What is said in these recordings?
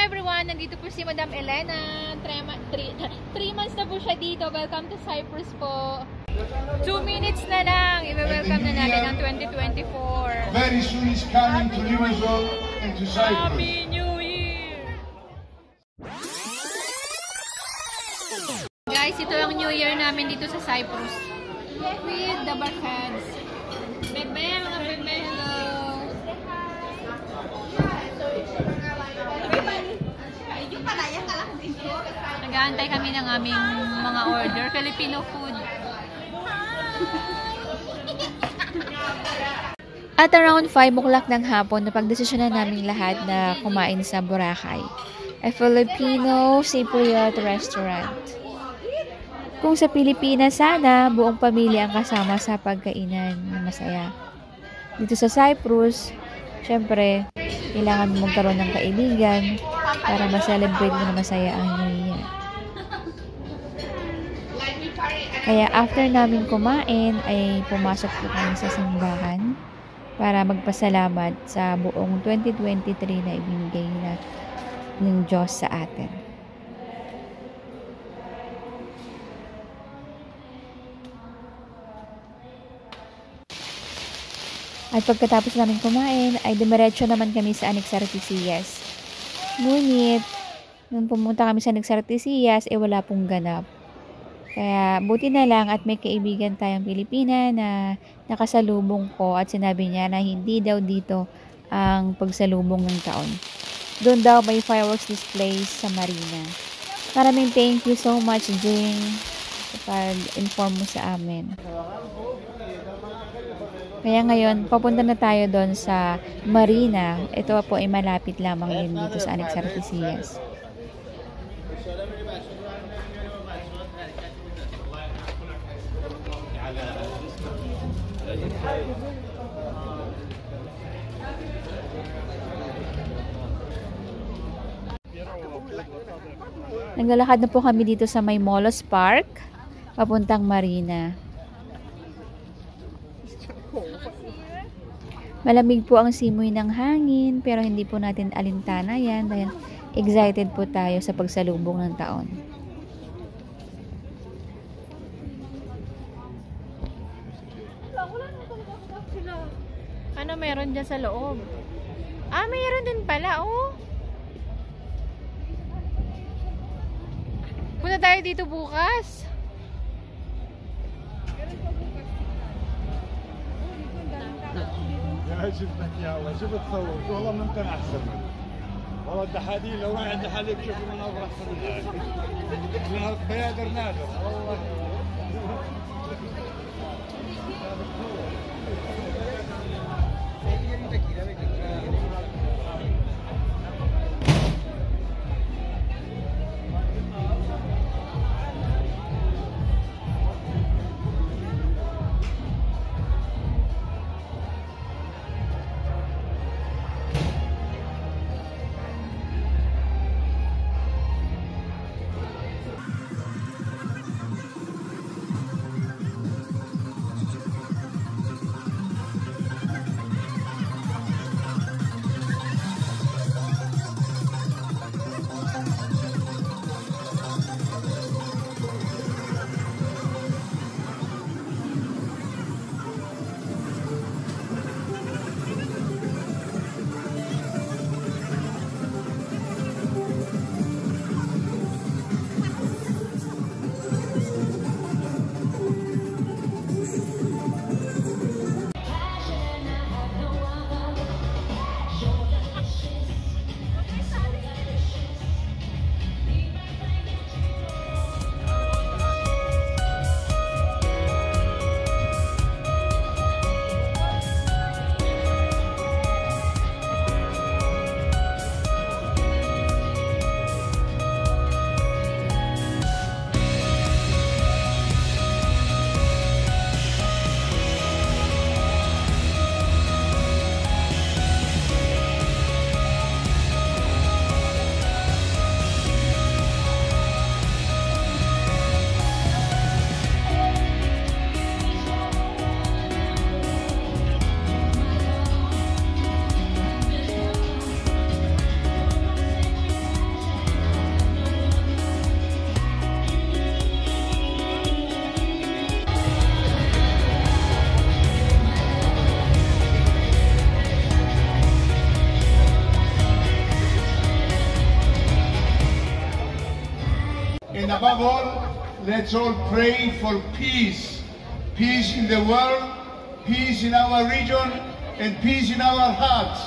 everyone! Nandito po si Madam Elena. 3 months na po siya dito. Welcome to Cyprus po. 2 minutes na lang. I-welcome na natin ang 2024. Very soon is coming to Limassol and to Cyprus. Happy New Year! Guys, ito ang New Year namin dito sa Cyprus. With the Barkans. Bebe, mga bebe, hello! Nag-aantay kami ng aming mga order. Filipino food. At around 5 o'clock ng hapon, napagdesisyonan namin lahat na kumain sa Boracay, a Filipino Cypriot restaurant. Kung sa Pilipinas sana, buong pamilya ang kasama sa pagkainan na masaya. Dito sa Cyprus, syempre, kailangan mo magkaroon ng kaibigan para ma-celebrate mo na masaya ang New Year. Kaya after namin kumain, ay pumasok po kami sa simbahan para magpasalamat sa buong 2023 na ibinigay na ng Diyos sa atin. At pagkatapos namin kumain, ay dumiretso naman kami sa Anexartisias. Ngunit, nung pumunta kami sa Anexartisias, wala pong ganap. Kaya buti na lang at may kaibigan tayong Pilipina na nakasalubong ko at sinabi niya na hindi daw dito ang pagsalubong ng taon. Doon daw may fireworks displays sa Marina. Maraming thank you so much, Jing, kapag inform mo sa amin. Kaya ngayon, papunta na tayo doon sa Marina. Ito po ay malapit lamang din dito sa Anexartisias. Naglalakad na po kami dito sa may Molos Park, papuntang Marina. Malamig po ang simoy ng hangin, pero hindi po natin alintana yan dahil excited po tayo sa pagsalubong ng taon. Ano meron dyan sa loob? Ah, mayroon din pala, oh. Punta tayo dito bukas. شفتك يا الله شو بتصور والله ممكن احسن منه والله الدحاديل لو وين عند حليب شوف المناظر احسن من هذا بيادر نادر والله And above all, let's all pray for peace. Peace in the world, peace in our region, and peace in our hearts.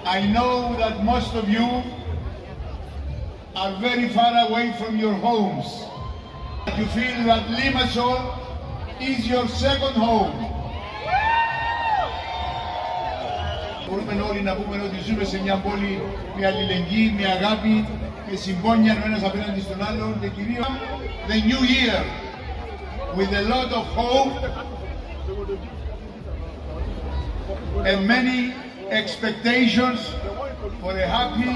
I know that most of you are very far away from your homes. You feel that Limassol is your second home. Μπορούμε όλοι να πούμε ότι ζούμε σε μια πόλη με αλληλεγγύη, με αγάπη, με συμπόνια ο ένας απέναντι στον άλλον και κυρίως the new year with a lot of hope and many expectations for a happy,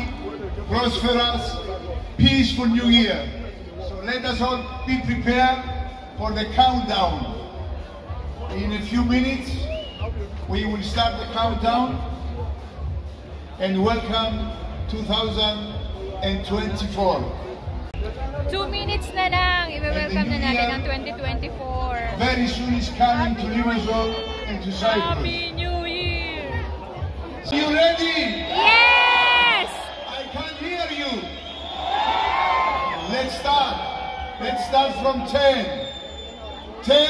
prosperous, peaceful new year. So let us all be prepared for the countdown. In a few minutes we will start the countdown and welcome 2024. 2 minutes na lang, i-welcome na natin ang 2024. Very soon is coming to Limassol and to Cyprus. Happy New Year! Are you ready? Yes! I can't hear you. Let's start. Let's start from 10. 10, 9,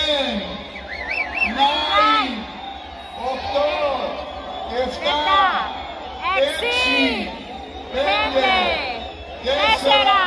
8, 7, 6, 5, 4, 3, 2, 1.